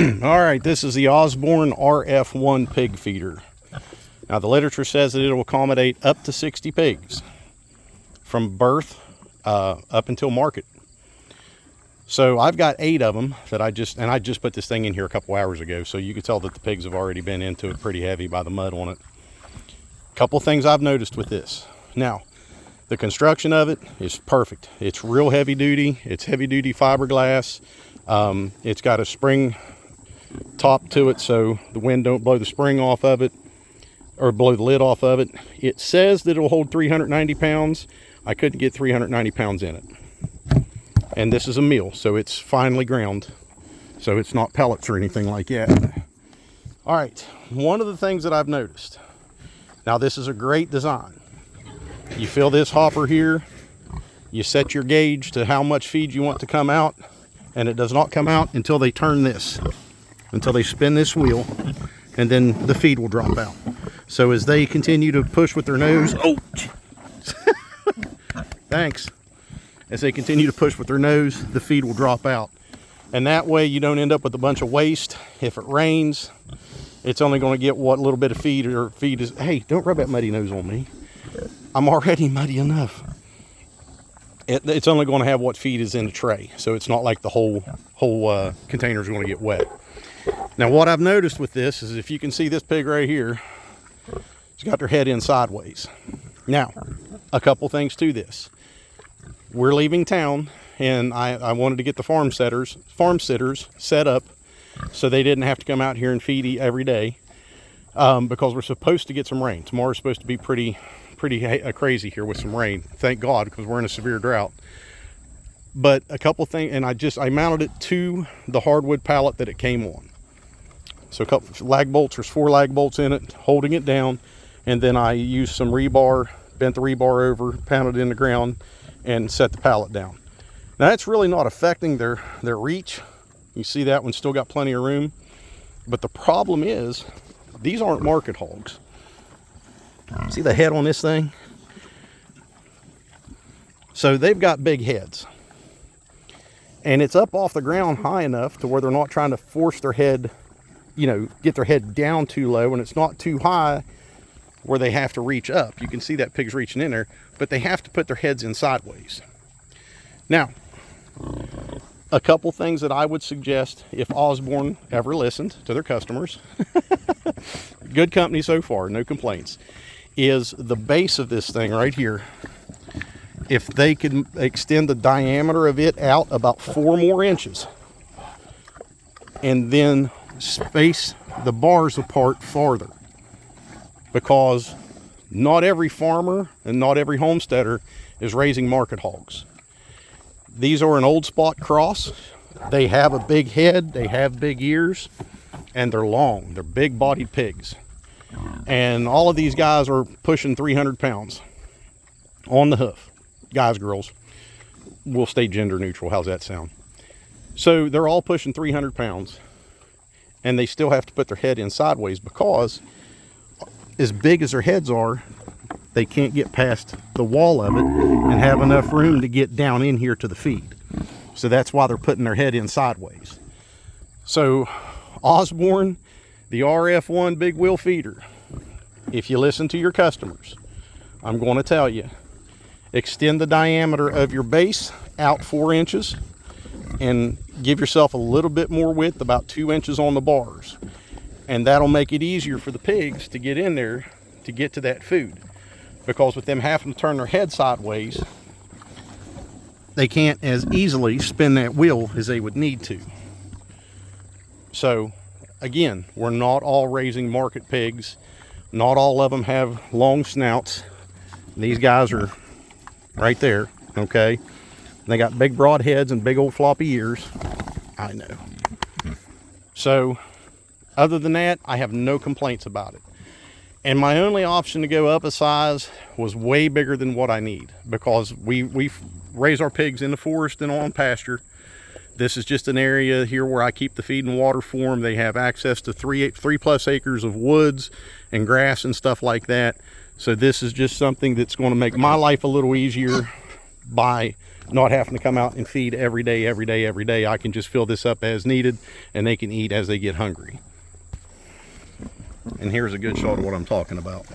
All right, this is the Osborne RF1 pig feeder. Now the literature says that it will accommodate up to 60 pigs from birth up until market. So I've got 8 of them that I just put this thing in here a couple hours ago, so you can tell that the pigs have already been into it pretty heavy by the mud on it. Couple things I've noticed with this. Now, the construction of it is perfect. It's real heavy duty. It's heavy duty fiberglass. It's got a spring top to it so the wind don't blow the spring off of it or blow the lid off of it. It says that it will hold 390 pounds. I couldn't get 390 pounds in it. And this is a meal, so it's finely ground. So it's not pellets or anything like that. All right, one of the things that I've noticed. Now this is a great design. You fill this hopper here, you set your gauge to how much feed you want to come out, and it does not come out until they turn this, until they spin this wheel, and then the feed will drop out. So as they continue to push with their nose, oh, thanks. As they continue to push with their nose, the feed will drop out. And that way you don't end up with a bunch of waste. If it rains, it's only going to get what little bit of feed is. Hey, don't rub that muddy nose on me. I'm already muddy enough. It's only going to have what feed is in the tray. So it's not like the whole container is going to get wet. Now what I've noticed with this is, if you can see this pig right here, it's got their head in sideways. Now, a couple things to this. We're leaving town, and I wanted to get the farm sitters set up so they didn't have to come out here and feed every day, because we're supposed to get some rain. Tomorrow's supposed to be pretty crazy here with some rain. Thank God, because we're in a severe drought. But a couple things, and I mounted it to the hardwood pallet that it came on. So a couple lag bolts, there's 4 lag bolts in it, holding it down, and then I used some rebar, bent the rebar over, pounded it in the ground, and set the pallet down. Now that's really not affecting their reach. You see that one's still got plenty of room. But the problem is, these aren't market hogs. See the head on this thing? So they've got big heads. And it's up off the ground high enough to where they're not trying to force their head, get their head down too low, and it's not too high where they have to reach up. You can see that pig's reaching in there, but they have to put their heads in sideways. Now, a couple things that I would suggest if Osborne ever listened to their customers, good company so far, no complaints, is the base of this thing right here. If they could extend the diameter of it out about 4 more inches and then space the bars apart farther, because not every farmer and not every homesteader is raising market hogs. These are an old spot cross. They have a big head, they have big ears, and they're long. They're big bodied pigs. And all of these guys are pushing 300 pounds on the hoof. Guys, girls, we'll stay gender neutral. How's that sound? So they're all pushing 300 pounds, and they still have to put their head in sideways, because as big as their heads are, they can't get past the wall of it and have enough room to get down in here to the feed. So that's why they're putting their head in sideways. So Osborne, the RF1 big wheel feeder, if you listen to your customers, I'm going to tell you, extend the diameter of your base out 4 inches and give yourself a little bit more width, about 2 inches on the bars. And that'll make it easier for the pigs to get in there to get to that food. Because with them having to turn their head sideways, they can't as easily spin that wheel as they would need to. So again, we're not all raising market pigs. Not all of them have long snouts. These guys are right there, okay? They got big broad heads and big old floppy ears. I know. So other than that, I have no complaints about it. And my only option to go up a size was way bigger than what I need, because we raise our pigs in the forest and on pasture. This is just an area here where I keep the feed and water for them. They have access to 3+ acres of woods and grass and stuff like that. So this is just something that's going to make my life a little easier by not having to come out and feed every day, every day, every day. I can just fill this up as needed, and they can eat as they get hungry. And here's a good shot of what I'm talking about.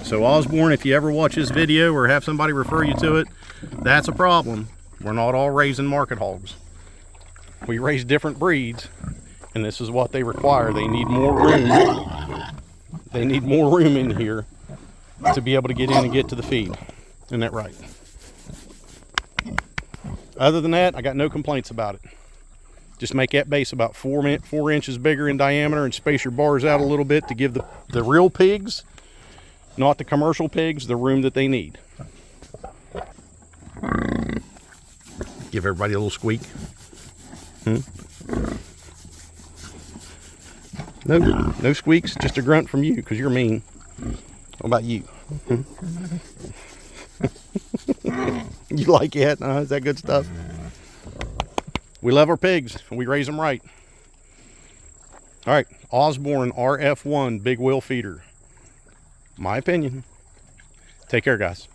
So Osborne, if you ever watch this video or have somebody refer you to it, that's a problem. We're not all raising market hogs. We raise different breeds, and this is what they require. They need more room. They need more room in here to be able to get in and get to the feed. Isn't that right? Other than that, I got no complaints about it. Just make that base about 4 inches bigger in diameter and space your bars out a little bit to give the real pigs, not the commercial pigs, the room that they need. Give everybody a little squeak. No squeaks, just a grunt from you because you're mean. What about you? You like it? Is that good stuff? We love our pigs and we raise them right. All right, Osborne RF1 big wheel feeder. My opinion. Take care, guys.